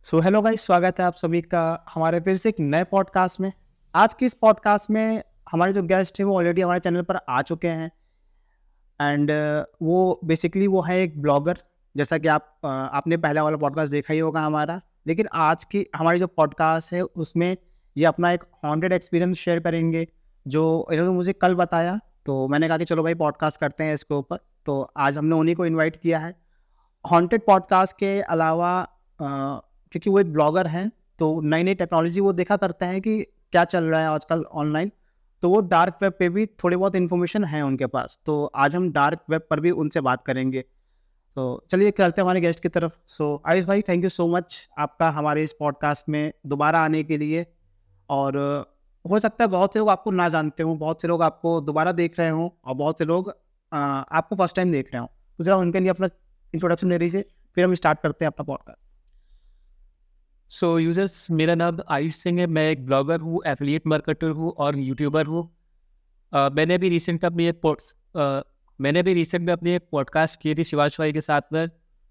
So hello guys, स्वागत है आप सभी का हमारे फिर से एक नए पॉडकास्ट में। आज की इस पॉडकास्ट में हमारे जो गेस्ट हैं वो ऑलरेडी हमारे चैनल पर आ चुके हैं एंड वो है एक ब्लॉगर। जैसा कि आपने पहला वाला पॉडकास्ट देखा ही होगा हमारा। लेकिन आज की हमारी जो पॉडकास्ट है उसमें ये अपना एक हॉन्टेड एक्सपीरियंस शेयर करेंगे, जो इन्होंने मुझे कल बताया। तो मैंने कहा कि चलो भाई पॉडकास्ट करते हैं इसके ऊपर। तो आज हमने उन्हीं को इन्वाइट किया है। हॉन्टेड पॉडकास्ट के अलावा क्योंकि वो एक ब्लॉगर हैं, तो नई-नई टेक्नोलॉजी वो देखा करते हैं कि क्या चल रहा है आजकल ऑनलाइन। तो वो डार्क वेब पे भी थोड़ी बहुत इन्फॉर्मेशन है उनके पास। तो आज हम डार्क वेब पर भी उनसे बात करेंगे। तो चलिए चलते हैं हमारे गेस्ट की तरफ। सो आयुष भाई, थैंक यू सो मच आपका हमारे इस पॉडकास्ट में दोबारा आने के लिए। और हो सकता है बहुत से लोग आपको ना जानते हों, बहुत से लोग आपको दोबारा देख रहे हों और बहुत से लोग आपको फर्स्ट टाइम देख रहे हों। तो ज़रा उनके लिए अपना इंट्रोडक्शन दे दीजिए, फिर हम स्टार्ट करते हैं अपना पॉडकास्ट। सो यूजर्स, मेरा नाम आयुष सिंह है। मैं एक ब्लॉगर हूँ, एफिलिएट मार्केटर हूँ और यूट्यूबर हूँ। मैंने भी रिसेंट में अपनी एक पॉडकास्ट की थी शिवाश भाई के साथ में,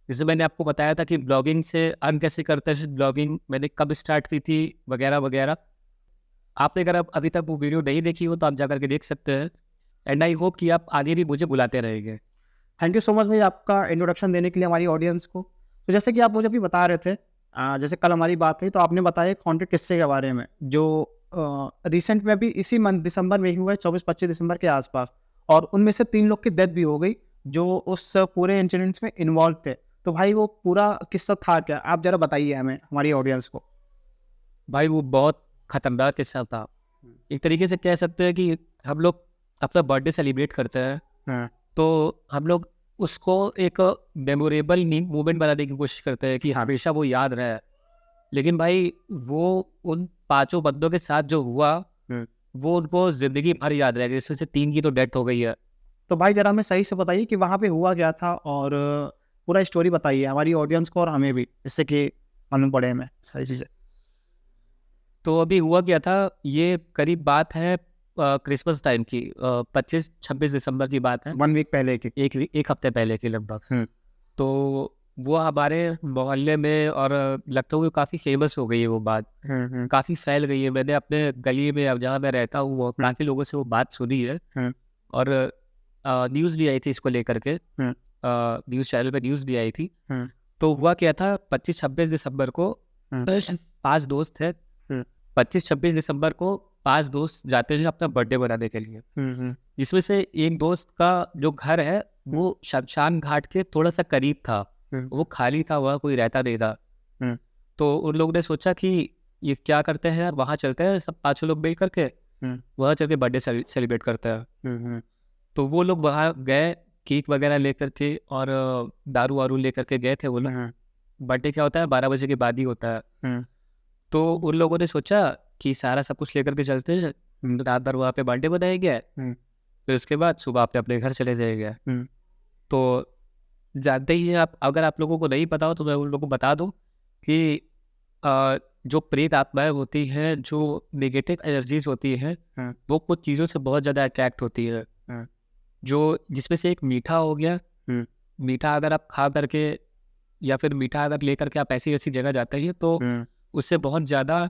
जिसमें मैंने आपको बताया था कि ब्लॉगिंग से अर्न कैसे करते हैं, ब्लॉगिंग मैंने कब स्टार्ट की थी वगैरह वगैरह। आपने अगर अब अभी तक वो वीडियो नहीं देखी हो तो आप जा करके देख सकते हैं। एंड आई होप कि आप आगे भी मुझे बुलाते रहेंगे। थैंक यू सो मच भाई आपका इंट्रोडक्शन देने के लिए हमारी ऑडियंस को। तो जैसे कि आप मुझे अभी बता रहे थे, जैसे कल हमारी बात हुई तो आपने बताया एक हॉन्टेड किस्से के बारे में, जो रिसेंट में अभी इसी मंथ दिसंबर में ही हुआ है, 24-25 दिसंबर के आसपास। और उनमें से 3 लोग की डेथ भी हो गई जो उस पूरे इंसिडेंट्स में इन्वॉल्व थे। तो भाई वो पूरा किस्सा था क्या? आप ज़रा बताइए हमें, हमारी ऑडियंस को। भाई वो बहुत खतरनाक किस्सा था। एक तरीके से कह सकते हैं कि हम लोग अपना बर्थडे सेलिब्रेट करते हैं, हाँ, तो हम लोग उसको एक मेमोरेबल मोमेंट बनाने की कोशिश करते हैं कि हमेशा वो याद रहे। लेकिन भाई वो उन पांचों बंदों के साथ जो हुआ, हाँ। वो उनको जिंदगी भर याद रहेगा। इसमें से 3 की तो डेथ हो गई है। तो भाई ज़रा हमें सही से बताइए कि वहाँ पे हुआ क्या था, और पूरा स्टोरी बताइए हमारी ऑडियंस को और हमें भी, जिससे कि मालूम पड़े हमें सारी चीज़ें। तो अभी हुआ क्या था, ये करीब बात है क्रिसमस टाइम की, 25-26 दिसंबर की बात है। 1 वीक पहले की। एक हफ्ते पहले की लगभग। हुँ। तो वो हमारे मोहल्ले में और लखनऊ में काफ़ी फेमस हो गई है वो बात, हुँ, हुँ, काफ़ी फैल गई है। मैंने अपने गली में, अब जहाँ मैं रहता हूँ, वो हुँ, काफ़ी लोगों से वो बात सुनी है। हुँ, और न्यूज़ भी आई थी इसको लेकर के, हुँ, न्यूज़ चैनल पे न्यूज़ भी आई थी। हुँ, तो हुआ क्या था, 25-26 दिसंबर को हुँ, 5 दोस्त थे। हुँ, 25-26 दिसंबर को 5 दोस्त जाते हैं अपना बर्थडे मनाने के लिए, हुँ, हुँ, जिसमें से एक दोस्त का जो घर है हुँ, वो शमशान घाट के थोड़ा सा करीब था। हुँ, वो खाली था, वहाँ कोई रहता नहीं था। हुँ, तो उन लोगों ने सोचा कि ये क्या करते हैं यार, वहाँ चलते हैं सब पाँचों लोग मिल करके, हुँ, वहाँ चल के बर्थडे सेलिब्रेट करते हैं। हुँ, हुँ, तो वो लोग वहाँ गए, केक वगैरह लेकर के, और दारू वारू लेकर के गए थे वो लोग। हुँ, बर्थडे क्या होता है, 12 बजे के बाद ही होता है। हुँ, तो उन लोगों ने सोचा कि सारा सब कुछ लेकर के चलते हैं, हुँ, रात भर वहाँ पे बर्थडे मनाएंगे, हुँ, फिर उसके बाद सुबह अपने अपने घर चले जाएंगे। हुँ, तो जानते ही हैं आप, अगर आप लोगों को नहीं पता हो तो मैं उन लोगों को बता दूं कि जो प्रेत आत्माएं होती हैं, जो नेगेटिव एनर्जीज होती हैं, हुँ, वो कुछ चीज़ों से बहुत ज़्यादा अट्रैक्ट होती है। हुँ, जो जिसमें से एक मीठा हो गया। हुँ, मीठा अगर आप खा करके, या फिर मीठा अगर ले करके आप ऐसी ऐसी जगह जाते हैं, तो हुँ, उससे बहुत ज़्यादा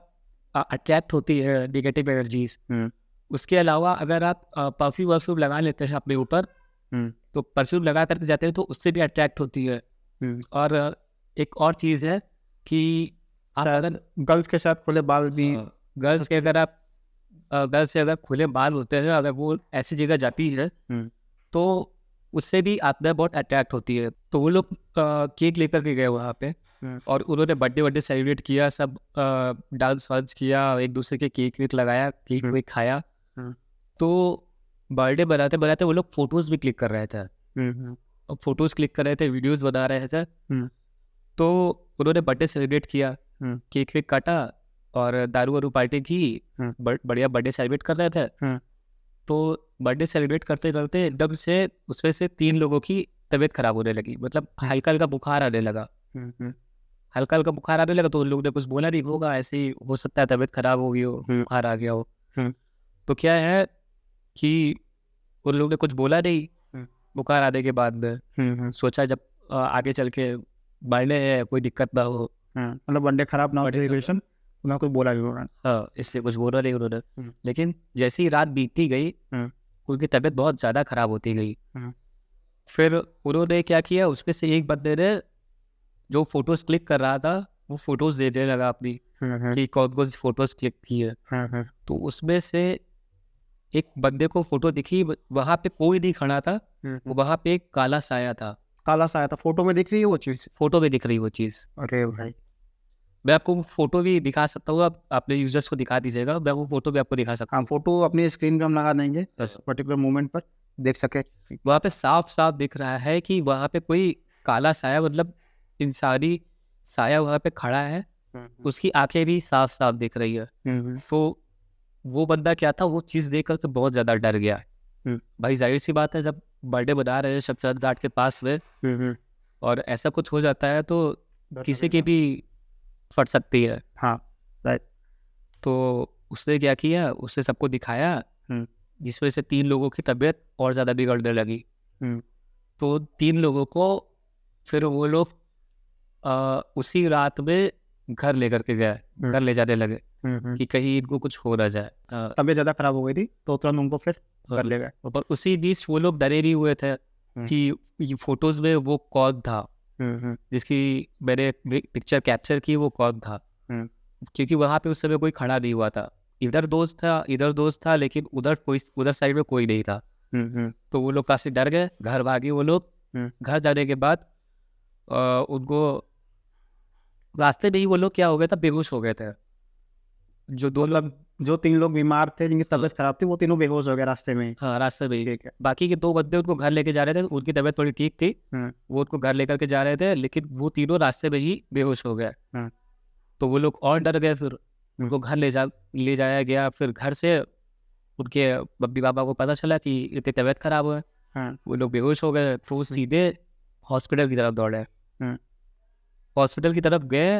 अट्रैक्ट होती है नेगेटिव एनर्जीज। हुँ, उसके अलावा अगर आप परफ्यूम वर्फ्यूम लगा लेते हैं अपने ऊपर, हुँ, तो परफ्यूम लगा करके जाते हैं तो उससे भी अट्रैक्ट होती है। हुँ। और एक और चीज़ है कि आप शायद अगर गर्ल्स के साथ खुले बाल भी। गर्ल्स के अगर आप गर्ल्स से अगर खुले बाल होते हैं, अगर वो ऐसी जगह जाती है, हुँ, तो उससे भी आत्मा बहुत अट्रैक्ट होती है। तो वो लोग केक लेकर के गए वहाँ पे, हुँ, और उन्होंने बर्थडे वर्डे सेलिब्रेट किया, सब डांस वांस किया, एक दूसरे के केक वेक लगाया, केक हुँ, वेक खाया। हुँ, तो बर्थडे बनाते बनाते वो लोग फोटोज़ भी क्लिक कर रहे थे, हुँ, हुँ, और फोटोज़ क्लिक कर रहे थे, वीडियोज़ बना रहे थे। हुँ, तो उन्होंने बर्थडे सेलिब्रेट किया, हुँ, केक वेक काटा, और दारू वारू पार्टी की, हुँ, बढ़िया बर्थडे सेलिब्रेट कर रहे थे। हुँ, तो बर्थडे सेलिब्रेट करते करते एकदम से उसमें से 3 लोगों की तबीयत खराब होने लगी, मतलब हुँ, हल्का हल्का बुखार आने लगा। हुँ, हुँ, हल्का हल्का बुखार आने लगा तो उन लोगों ने कुछ बोला नहीं होगा, ऐसे ही हो सकता है तबीयत खराब हो गई हो, हुँ, बुखार आ गया हो। हुँ, तो क्या है कि उन लोगों ने कुछ बोला नहीं हुँ, बुखार आने के बाद में। हुँ, हुँ, सोचा जब आगे चल के बढ़ने हैं, कोई दिक्कत ना हो। मतलब वनडे खराब ना हो Birthday सेलिब्रेशन, तो मैं कुछ बोला नहीं उन्होंने। हाँ, इसलिए कुछ बोला नहीं उन्होंने। हम्म। लेकिन जैसे ही रात बीतती गई, हम्म। उनकी तबीयत बहुत ज़्यादा खराब होती गई। हम्म। फिर उन्होंने क्या किया, उसमें से एक बंदे ने जो फोटोज क्लिक कर रहा था, वो फोटोज देने लगा अपनी, कि कौन कौन सी फोटोज क्लिक की है। तो उसमें से एक बंदे को फोटो दिखी, वहां पे कोई नहीं खड़ा था, वहां पे एक काला साया था। काला सा आया था, फोटो में दिख रही है वो चीज। फोटो में दिख रही वो चीज। अरे भाई। मैं आपको वो फोटो भी दिखा सकता हूँ, आप अपने यूजर्स को दिखा दीजिएगा, मैं वो फोटो भी आपको दिखा सकता हाँ, हूँ। फोटो अपनी स्क्रीन पे हम लगा देंगे इस पर्टिकुलर मोमेंट पर, देख सके। वहां पे साफ साफ दिख रहा है कि वहां पे कोई काला साया, मतलब इंसानी साया वहां पे खड़ा है, उसकी आंखें भी साफ साफ दिख रही है। तो वो बंदा क्या था, वो चीज देख करके बहुत ज्यादा डर गया। भाई जाहिर सी बात है, जब बर्थडे बना रहे हैं शमशान घाट के पास में, और ऐसा कुछ हो जाता है, तो किसी की भी फट सकती है। हाँ, राइट। तो उसने क्या किया, उसने सबको दिखाया, जिसमें से 3 लोगों की तबीयत और ज़्यादा बिगड़ने लगी। तो 3 लोगों को फिर वो लोग उसी रात में घर लेकर के गए, घर ले जाने लगे कि कहीं इनको कुछ हो ना जाए। तबीयत ज्यादा खराब हो गई थी, तो तुरंत उनको फिर कर ले गए। और उसी बीच वो लोग डरे भी हुए थे कि ये फोटोज में वो कौन था, जिसकी मैंने पिक्चर कैप्चर की, वो कौन था। क्योंकि वहां पे उस समय कोई खड़ा नहीं हुआ था, इधर दोस्त था, लेकिन उधर साइड में कोई नहीं था। तो वो लोग काफी डर गए, घर भागे वो लोग। घर जाने के बाद उनको रास्ते में ही वो लोग क्या हो गया था, बेहोश हो गए थे। जो दो लोग, मतलब जो 3 लोग बीमार थे, जिनकी तबीयत खराब थी, वो तीनों बेहोश हो गए रास्ते में ही। हाँ, रास्ते में ही। ठीक है। बाकी के 2 बंदे उनको घर लेके जा रहे थे, उनकी तबीयत थोड़ी ठीक थी, वो उनको घर लेकर के जा रहे थे, लेकिन वो तीनों रास्ते में ही बेहोश हो गए। तो वो लोग और डर गए, फिर उनको घर ले जाया गया। फिर घर से उनके मम्मी पापा को पता चला कि इतनी तबीयत खराब हुआ है, वो लोग बेहोश हो गए। तो वो सीधे हॉस्पिटल की तरफ दौड़े। हॉस्पिटल की तरफ गए,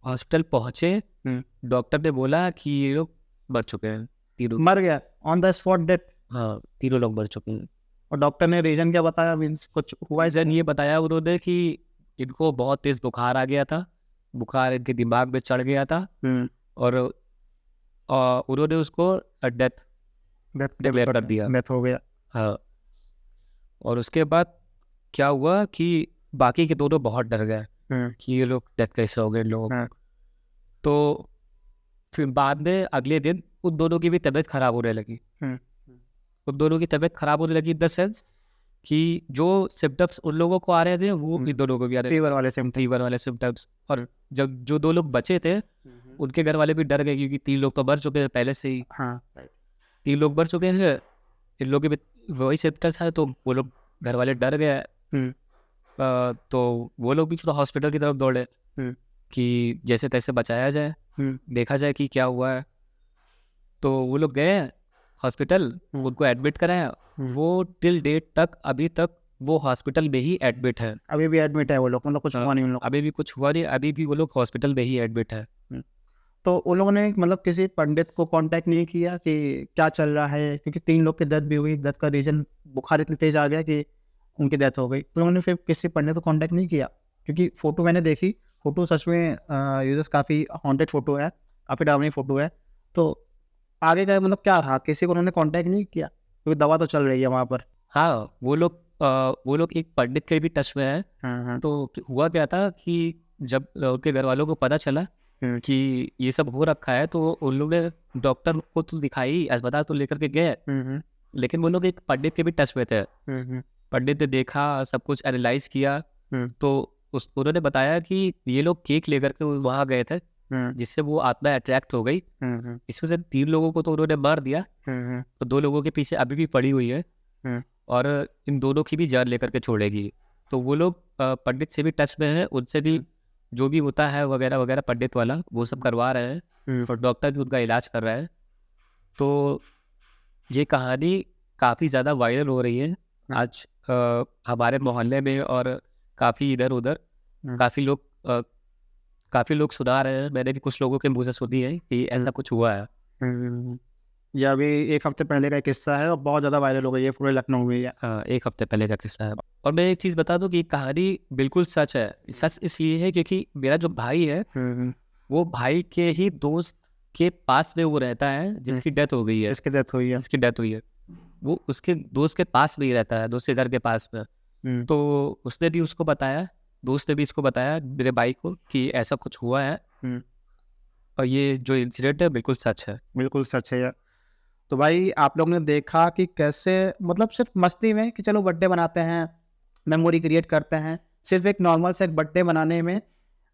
हॉस्पिटल पहुंचे, डॉक्टर ने बोला कि ये लोग मर चुके हैं, तीनों। मर गया ऑन द स्पॉट डेथ। हाँ, तीनों लोग मर चुके हैं। और डॉक्टर ने रीजन क्या बताया, मीन्स कुछ हुआ है? रीजन ये बताया उन्होंने कि इनको बहुत तेज बुखार आ गया था, बुखार इनके दिमाग में चढ़ गया था, और उन्होंने उसको डेथ डिक्लेयर कर दिया। डेथ हो गया। हाँ। और उसके बाद क्या हुआ कि बाकी के दोनों बहुत डर गए कि ये लोग डेथ कैसे हो गए लोग। तो फिर बाद में अगले दिन उन दोनों की भी तबीयत खराब होने लगी। उन दोनों की तबीयत खराब होने लगी इन द सेंस कि जो सिम्टम्स उन लोगों को आ रहे थे, वो इन दोनों को भी आ रहे थे, फीवर वाले सिम्टम्स। और जब जो 2 लोग बचे थे, उनके घर वाले भी डर गए, क्योंकि 3 लोग तो मर चुके हैं पहले से ही। 3 लोग मर चुके हैं, इन लोगों के भी वही सिम्टम्स है, तो वो लोग घर वाले डर गए। तो वो लोग भी थोड़ा हॉस्पिटल की तरफ दौड़े कि जैसे तैसे बचाया जाए, देखा जाए कि क्या हुआ है। तो वो लोग गए हॉस्पिटल, उनको एडमिट कराया। वो टिल डेट तक, अभी तक वो हॉस्पिटल में ही एडमिट है। अभी भी एडमिट है वो लोग, मतलब कुछ हुआ नहीं उन लोग? अभी भी कुछ हुआ नहीं, अभी भी वो लोग हॉस्पिटल में ही एडमिट है। तो उन लोगों ने मतलब किसी पंडित को कांटेक्ट नहीं किया कि क्या चल रहा है? क्योंकि 3 लोग की डेथ भी हुई, डेथ का रीजन बुखार इतनी तेज आ गया कि उनकी डेथ हो गई। तो उन्होंने फिर किसी पंडित को कांटेक्ट नहीं किया? क्योंकि फोटो मैंने देखी, फोटो सच में यूजर्स काफ़ी हॉन्टेड फोटो है, काफ़ी डरावनी फोटो है। तो आगे का मतलब क्या रहा? किसी को उन्होंने कांटेक्ट नहीं किया? क्योंकि दवा तो चल रही है वहाँ पर। हाँ, वो लोग एक पंडित के भी टच में है। तो हुआ क्या था कि जब उनके घर वालों को पता चला कि ये सब हो रखा है, तो उन लोग ने डॉक्टर को तो दिखाई, अस्पताल तो लेकर के गए, लेकिन वो लोग एक पंडित के भी टच में थे। पंडित ने देखा, सब कुछ एनालाइज किया, तो उन्होंने बताया कि ये लोग केक लेकर के वहाँ गए थे, जिससे वो आत्मा अट्रैक्ट हो गई। इसमें से 3 लोगों को तो उन्होंने मार दिया, तो 2 लोगों के पीछे अभी भी पड़ी हुई है, और इन दोनों की भी जान लेकर के छोड़ेगी। तो वो लोग पंडित से भी टच में है, उनसे भी जो भी होता है वगैरह वगैरह पंडित वाला, वो सब करवा रहे हैं, और डॉक्टर भी उनका इलाज कर रहा है। तो ये कहानी काफ़ी ज़्यादा वायरल हो रही है आज हमारे मोहल्ले में, और काफ़ी इधर उधर काफ़ी लोग सुना रहे हैं। मैंने भी कुछ लोगों के मुँह से सुनी है कि ऐसा कुछ हुआ है। ये अभी 1 हफ्ते पहले का एक किस्सा है और बहुत ज़्यादा वायरल हो गई है पूरे लखनऊ में ये। हाँ, 1 हफ्ते पहले का किस्सा है। और मैं एक चीज़ बता दूँ कि ये कहानी बिल्कुल सच है। सच इसलिए है क्योंकि मेरा जो भाई है, वो भाई के ही दोस्त के पास में वो रहता है जिसकी डेथ हो गई है। इसकी डेथ हुई है। जिसकी डेथ हुई है, वो उसके दोस्त के पास में ही रहता है, दोस्त के घर के पास में। तो उसने भी उसको बताया, दोस्त ने भी इसको बताया मेरे भाई को कि ऐसा कुछ हुआ है और ये जो इंसिडेंट है बिल्कुल सच है। बिल्कुल सच है यार। तो भाई आप लोग ने देखा कि कैसे मतलब सिर्फ मस्ती में कि चलो बर्थडे बनाते हैं, मेमोरी क्रिएट करते हैं, सिर्फ एक नॉर्मल से एक बर्थडे बनाने में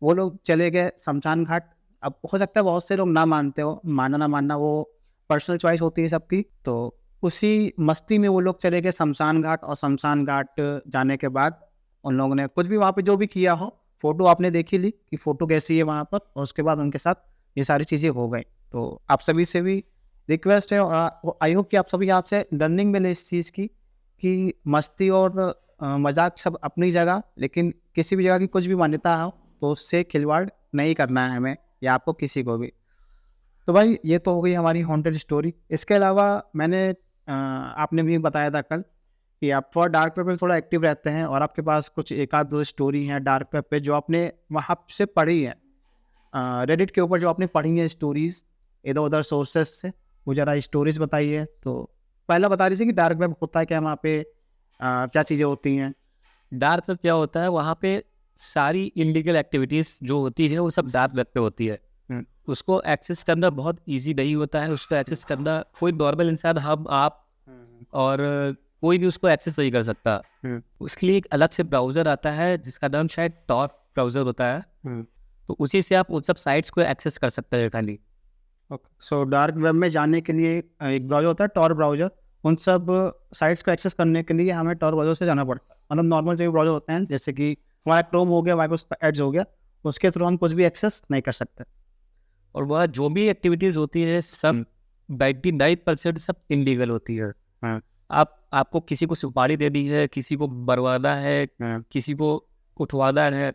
वो लोग चले गए शमशान घाट। अब हो सकता है बहुत से लोग ना मानते हो, मानना ना मानना वो पर्सनल चॉइस होती है सबकी। तो उसी मस्ती में वो लोग चले गए शमशान घाट, और शमशान घाट जाने के बाद उन लोगों ने कुछ भी वहाँ पे जो भी किया हो, फोटो आपने देख ही ली कि फोटो कैसी है वहाँ पर, और उसके बाद उनके साथ ये सारी चीज़ें हो गई। तो आप सभी से भी रिक्वेस्ट है और आई होप कि आप सभी आपसे लर्निंग मिले इस चीज़ की कि मस्ती और मजाक सब अपनी जगह, लेकिन किसी भी जगह की कुछ भी मान्यता हो तो उससे खिलवाड़ नहीं करना है हमें या आपको किसी को भी। तो भाई ये तो हो गई हमारी हॉन्टेड स्टोरी। इसके अलावा मैंने आपने भी बताया था कल कि आप थोड़ा डार्क वेब में थोड़ा एक्टिव रहते हैं और आपके पास कुछ एक आध दो स्टोरी हैं डार्क वेब पे जो आपने वहाँ से पढ़ी है, रेडिट के ऊपर जो आपने पढ़ी है स्टोरीज इधर उधर सोर्सेस से, वो ज़रा स्टोरीज बताइए। तो पहला बता दीजिए कि डार्क वेब होता है क्या, वहाँ पे क्या चीज़ें होती हैं। डार्क वेब क्या होता है? वहाँ पे सारी इलीगल एक्टिविटीज़ जो होती है वो सब डार्क वेब पे होती है। उसको एक्सेस करना बहुत इजी नहीं होता है। उसको एक्सेस करना कोई नॉर्मल इंसान, हम आप और कोई भी उसको एक्सेस नहीं कर सकता। उसके लिए एक अलग से ब्राउज़र आता है जिसका नाम शायद टॉर ब्राउज़र होता है। तो उसी से आप उन सब साइट्स को एक्सेस कर सकते हैं खाली। सो डार्क वेब में जाने के लिए एक ब्राउज़र होता है टॉर ब्राउज़र। उन सब साइट्स को एक्सेस करने के लिए हमें टॉर ब्राउज़र से जाना पड़ता है। मतलब नॉर्मल जो ब्राउज़र होते हैं जैसे कि हमारा क्रोम हो गया, माइक्रोसॉफ्ट एड्स हो गया, उसके थ्रू हम कुछ भी एक्सेस नहीं कर सकते। और वह जो भी एक्टिविटीज़ होती है सब 99% सब इलीगल होती है। आपको किसी को सुपारी देनी है, किसी को मरवाना है, किसी को उठवाना है,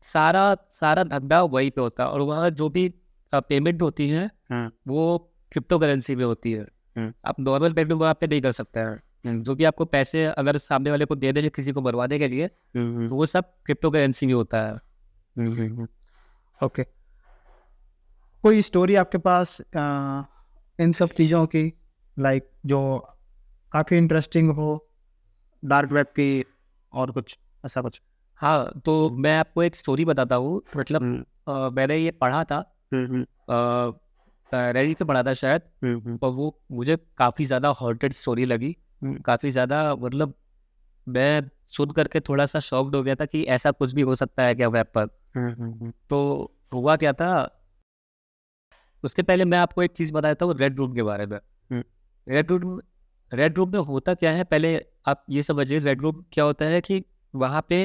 सारा धंधा वहीं पे होता है। और वहाँ जो भी पेमेंट होती है वो क्रिप्टो करेंसी में होती है। आप नॉर्मल पेमेंट वहाँ पे नहीं कर सकते हैं। जो भी आपको पैसे अगर सामने वाले को दे देंगे किसी को मरवाने के लिए, तो वो सब क्रिप्टो करेंसी में होता है। ओके, कोई स्टोरी आपके पास इन सब चीज़ों की लाइक जो काफ़ी इंटरेस्टिंग हो डार्क वेब की, और कुछ ऐसा कुछ? हाँ, तो मैं आपको एक स्टोरी बताता हूँ। मतलब मैंने ये पढ़ा था, रेडिट पे पढ़ा था शायद, और वो मुझे काफ़ी ज़्यादा हॉन्टेड स्टोरी लगी। काफ़ी ज़्यादा, मतलब मैं सुन करके थोड़ा सा शॉक्ड हो गया था कि ऐसा कुछ भी हो सकता है क्या वेब पर। तो हुआ क्या था, उसके पहले मैं आपको एक चीज़ बताता हूँ रेड रूम के बारे में। रेड रूम में होता क्या है, पहले आप ये समझिए रेड रूम क्या होता है कि वहाँ पे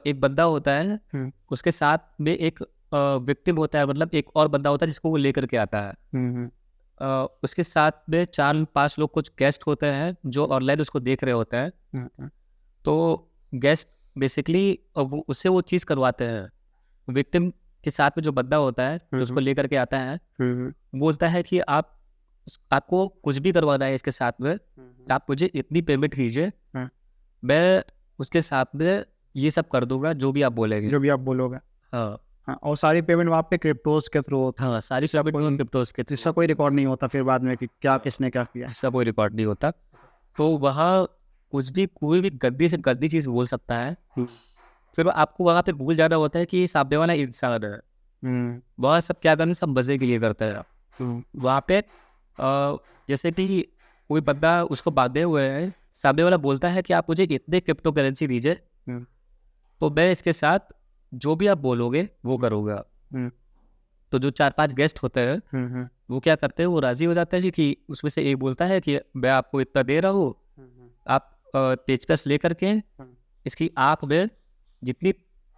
एक बंदा होता है, उसके साथ में एक विक्टिम होता है, मतलब एक और बंदा होता है जिसको वो लेकर के आता है। उसके साथ में 4-5 लोग कुछ गेस्ट होते हैं जो ऑनलाइन उसको देख रहे होते हैं। तो गेस्ट बेसिकली वो उससे वो चीज़ करवाते हैं। विक्टिम के साथ में जो बंदा होता है जो उसको लेकर के आता है, बोलता है कि आपको कुछ भी करवाना है इसके साथ में, आप मुझे इतनी पेमेंट कीजिए, मैं उसके साथ में ये सब कर दूंगा जो भी आप बोलेंगे। जो भी आप बोलोगे। हाँ, और सारी पेमेंट वहाँ पे क्रिप्टोज के थ्रू होती है। हाँ, सारी पेमेंट क्रिप्टोस के जिसका कोई रिकॉर्ड नहीं होता फिर बाद में कि क्या किसने क्या किया। जिसका कोई रिकॉर्ड नहीं होता। तो वहाँ कुछ भी कोई भी गंदी से गंदी चीज़ बोल सकता है। फिर आपको वहाँ पे भूल जाना होता है कि सामने वाला इंसान है। वहाँ सब क्या करना, सब मज़े के लिए करते हैं। वहाँ पे जैसे कि कोई बंदा उसको बांधे हुए है, सामने वाला बोलता है कि आप मुझे इतने क्रिप्टो करेंसी दीजिए, तो मैं इसके साथ जो भी आप बोलोगे वो करूँगा। तो जो 4-5 गेस्ट होते हैं वो क्या करते हैं, वो राज़ी हो जाते हैं कि उसमें से एक बोलता है कि मैं आपको इतना दे रहा हूँ, आप पेचकस लेकर के इसकी आँख में जितनी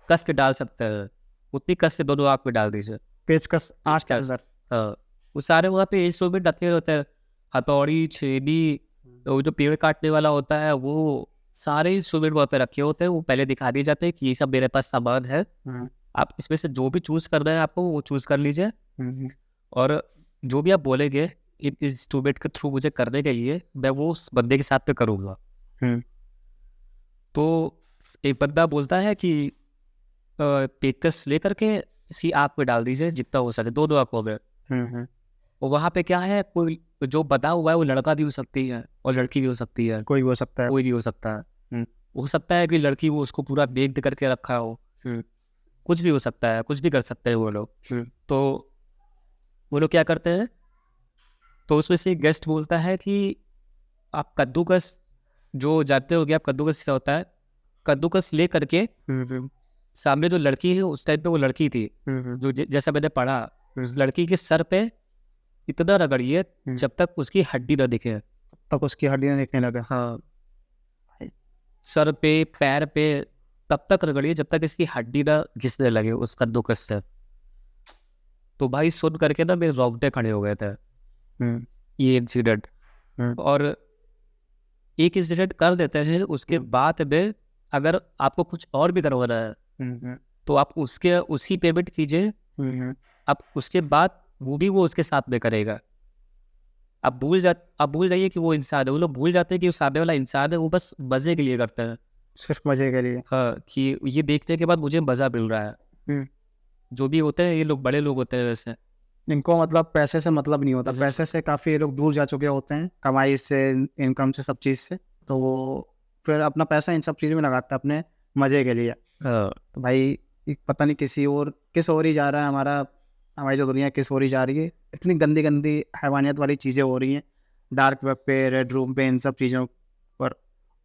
कस के डाल सकते हैं उतनी कस के दोनों आँख में डाल दीजिए। पेचकस आँख के अंदर। हाँ, वो सारे वहाँ पे इंस्ट्रूमेंट रखे होते हैं, हथौड़ी, छेनी, वो जो पेड़ काटने वाला होता है, वो सारे इंस्ट्रूमेंट वहाँ पे रखे होते हैं। वो पहले दिखा दिए जाते हैं कि ये सब मेरे पास सामान है, आप इसमें से जो भी चूज़ कर रहे हैं आपको वो चूज़ कर लीजिए, और जो भी आप बोलेंगे इस इंस्ट्रूमेंट के थ्रू मुझे करने के लिए मैं वो उस बंदे के साथ पे करूँगा। तो एक बंदा बोलता है कि पेचकस लेकर के इसकी आँख में डाल दीजिए जितना हो सके, दोनों आँखों में। और वहाँ पे क्या है, कोई जो बंधा हुआ है वो लड़का भी हो सकती है और लड़की भी हो सकती है, कोई भी हो सकता है। कोई भी हो सकता है। हो सकता है कि लड़की वो उसको पूरा बेक्ड करके रखा हो, कुछ भी हो सकता है, कुछ भी कर सकते हैं वो लोग। तो वो लोग क्या करते हैं, तो उसमें से गेस्ट बोलता है कि आप कद्दूकस, जो जानते हो कि आप कद्दूकस क्या होता है, कद्दूकस ले करके सामने जो लड़की है, उस टाइम पे वो लड़की थी जो जैसा मैंने पढ़ा, उस लड़की के सर पे इतना रगड़िए जब तक उसकी हड्डी ना दिखे। तब उसकी हड्डियां दिखने लगे। हाँ, सर पे, पैर पे, तब तक रगड़िए जब तक इसकी हड्डी ना घिसने लगे उस कद्दूकस से। तो भाई सुन करके ना मेरे रोंगटे खड़े हो गए थे ये इंसिडेंट। और एक इंसिडेंट कर देते हैं, उसके बाद में अगर आपको कुछ और भी करवाना है तो आप उसकी पेमेंट कीजिए। अब उसके बाद वो उसके साथ में करेगा। आप भूल जाइए कि वो इंसान है। वो लोग भूल जाते हैं कि वो सामने वाला इंसान है, वो बस मजे के लिए करते हैं। सिर्फ मजे के लिए। हाँ, कि ये देखने के बाद मुझे मजा मिल रहा है। जो भी होते हैं ये लोग बड़े लोग होते हैं वैसे, इनको मतलब पैसे से मतलब नहीं होता। पैसे से काफ़ी ये लोग दूर जा चुके होते हैं, कमाई से, इनकम से, सब चीज़ से। तो वो फिर अपना पैसा इन सब चीज़ों में लगाता है अपने मज़े के लिए। तो भाई पता नहीं किस ओर ही जा रहा है हमारी जो दुनिया किस ओर ही जा रही है। इतनी गंदी गंदी हैवानियत वाली चीज़ें हो रही हैं डार्क वेब पे, रेड रूम पे, इन सब चीज़ों पर।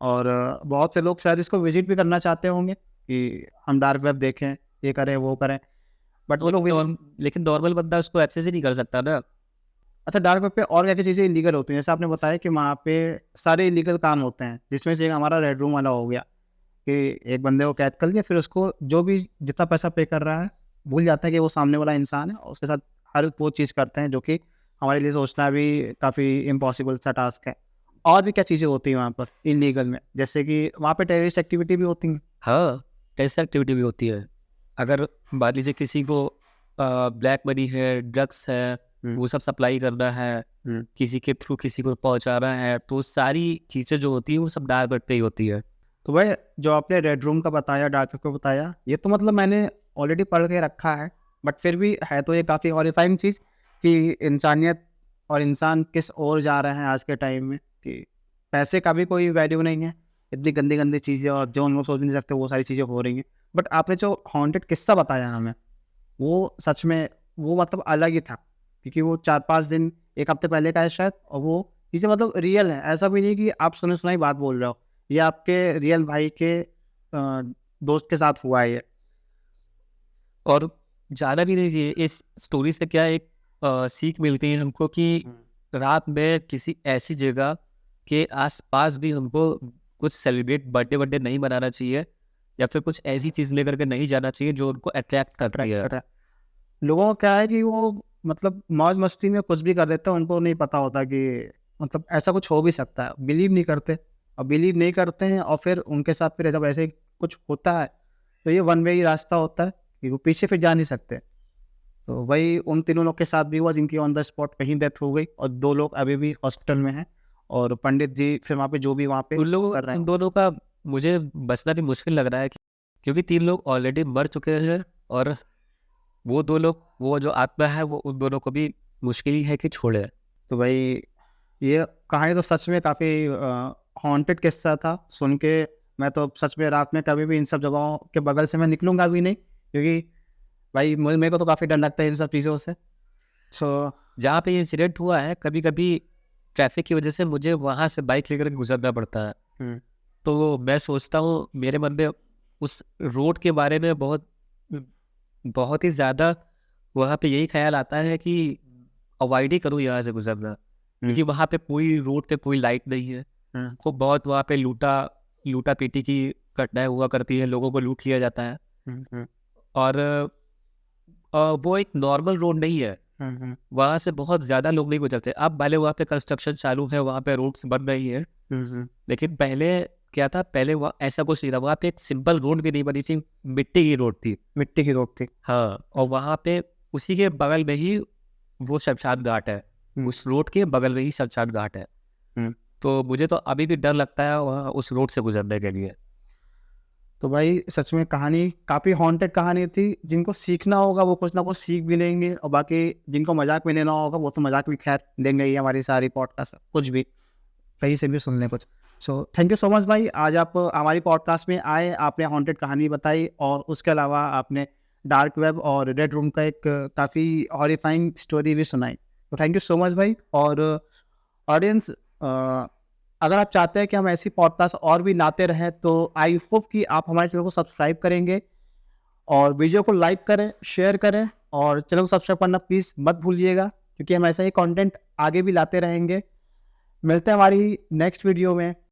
और बहुत से लोग शायद इसको विजिट भी करना चाहते होंगे कि हम डार्क वेब देखें, ये करें, वो करें, बट वो लोग लेकिन नॉर्मल बंदा उसको एक्सेस ही नहीं कर सकता ना। अच्छा, डार्क वेब पे और क्या क्या चीज़ें इलीगल होती हैं? जैसे आपने बताया कि वहाँ पे सारे इलीगल काम होते हैं, जिसमें से एक हमारा रेड रूम वाला हो गया कि एक बंदे को कैद कर लिया, फिर उसको जो भी जितना पैसा पे कर रहा है भूल जाता है कि वो सामने वाला इंसान है, और उसके साथ हर वो चीज़ करते हैं जो कि हमारे लिए सोचना भी काफ़ी इम्पॉसिबल सा टास्क है। और भी क्या चीज़ें होती हैं वहाँ पर इलीगल में? जैसे कि वहाँ पे टेररिस्ट एक्टिविटी भी होती हैं। हाँ, टेस्ट एक्टिविटी भी होती है। अगर मान लीजिए किसी को ब्लैक मनी है, ड्रग्स है, वो सब सप्लाई करना है, किसी के थ्रू किसी को पहुंचाना है, तो सारी चीज़ें जो होती है वो सब डार्क वेब पे ही होती है। तो भाई जो आपने रेड रूम का बताया, डार्क वेब का बताया, ये तो मतलब मैंने ऑलरेडी पढ़ के रखा है, बट फिर भी है तो ये काफ़ी हॉरिफाइंग चीज़ कि इंसानियत और इंसान किस ओर जा रहे हैं आज के टाइम में, कि पैसे का भी कोई वैल्यू नहीं है, इतनी गंदी गंदी चीज़ें, और जो हम लोग सोच नहीं सकते वो सारी चीज़ें हो रही हैं। बट आपने जो हॉन्टेड किस्सा बताया हमें, वो सच में वो मतलब अलग ही था, क्योंकि वो 4-5 दिन, 1 हफ्ते पहले का है शायद, और वो चीज़ें मतलब रियल है। ऐसा भी नहीं कि आप सुने सुनाई बात बोल रहे हो, ये आपके रियल भाई के दोस्त के साथ हुआ है ये। और ज़्यादा भी नहीं चाहिए इस स्टोरी से। क्या एक सीख मिलती है हमको कि रात में किसी ऐसी जगह के आसपास भी हमको कुछ सेलिब्रेट बर्थडे नहीं बनाना चाहिए, या फिर कुछ ऐसी चीज़ लेकर के नहीं जाना चाहिए जो उनको अट्रैक्ट कर रही है। लोगों को क्या है कि वो मतलब मौज मस्ती में कुछ भी कर देते हैं, उनको नहीं पता होता कि मतलब ऐसा कुछ हो भी सकता है। बिलीव नहीं करते, और बिलीव नहीं करते हैं, और फिर उनके साथ फिर जब ऐसे कुछ होता है तो ये वन वे ही रास्ता होता है कि वो पीछे फिर जा नहीं सकते। तो वही उन तीनों लोग के साथ भी हुआ जिनकी ऑन द स्पॉट कहीं डेथ हो गई, और 2 लोग अभी भी हॉस्पिटल में हैं, और पंडित जी फिर वहाँ पे जो भी वहाँ पे उन लोगों कर रहे उन हैं। दोनों का मुझे बचना भी मुश्किल लग रहा है क्योंकि 3 लोग ऑलरेडी मर चुके हैं, और वो 2 लोग, वो जो आत्मा है वो उन दोनों को भी मुश्किल ही है कि छोड़े। तो भाई ये कहानी तो सच में काफ़ी हॉन्टेड किस्सा था। सुन के मैं तो सच में रात में कभी भी इन सब जगहों के बगल से मैं निकलूँगा भी नहीं, क्योंकि भाई मेरे को तो काफ़ी डर लगता है इन सब चीज़ों से। सो जहाँ पे ये इंसिडेंट हुआ है, कभी कभी ट्रैफिक की वजह से मुझे वहाँ से बाइक लेकर के गुजरना पड़ता है। तो मैं सोचता हूँ, मेरे मन में उस रोड के बारे में बहुत ही ज़्यादा वहाँ पे यही ख्याल आता है कि अवॉइड ही करूँ यहाँ से गुजरना, क्योंकि वहाँ पे कोई रोड पे कोई लाइट नहीं है। खूब बहुत वहाँ पे लूटा पीटी की घटनाएं हुआ करती है, लोगों को लूट लिया जाता है। और वो एक नॉर्मल रोड नहीं है, वहाँ से बहुत ज़्यादा लोग नहीं गुजरते। अब भले वहाँ पे कंस्ट्रक्शन चालू है, वहाँ पे रोड्स बन रही है, लेकिन पहले क्या था, पहले वहाँ ऐसा कुछ नहीं था। वहाँ पे एक सिंपल रोड भी नहीं बनी थी, मिट्टी की रोड थी। मिट्टी की रोड थी। हाँ, और वहाँ पे उसी के बगल में ही वो शमशान घाट है। उस रोड के बगल में ही शमशान घाट है। हम्म। तो मुझे तो अभी भी डर लगता है वहाँ उस रोड से गुजरने के लिए। तो भाई सच में कहानी काफ़ी हॉन्टेड कहानी थी। जिनको सीखना होगा वो कुछ ना कुछ सीख भी लेंगे, और बाकी जिनको मजाक में लेना होगा वो तो मजाक भी खैर लेंगे ही। हमारी सारी पॉडकास्ट कुछ भी कहीं से भी सुन लें कुछ। So thank you so much भाई, आज आप हमारी पॉडकास्ट में आए, आपने हॉन्टेड कहानी बताई, और उसके अलावा आपने डार्क वेब और रेड रूम का एक काफ़ी हॉरिफाइंग स्टोरी भी सुनाई। तो थैंक यू सो मच भाई। और ऑडियंस, अगर आप चाहते हैं कि हम ऐसी पॉडकास्ट और भी लाते रहें तो आई होप कि आप हमारे चैनल को सब्सक्राइब करेंगे, और वीडियो को लाइक करें, शेयर करें, और चैनल को सब्सक्राइब करना प्लीज़ मत भूलिएगा, क्योंकि हम ऐसा ही कंटेंट आगे भी लाते रहेंगे। मिलते हैं हमारी नेक्स्ट वीडियो में।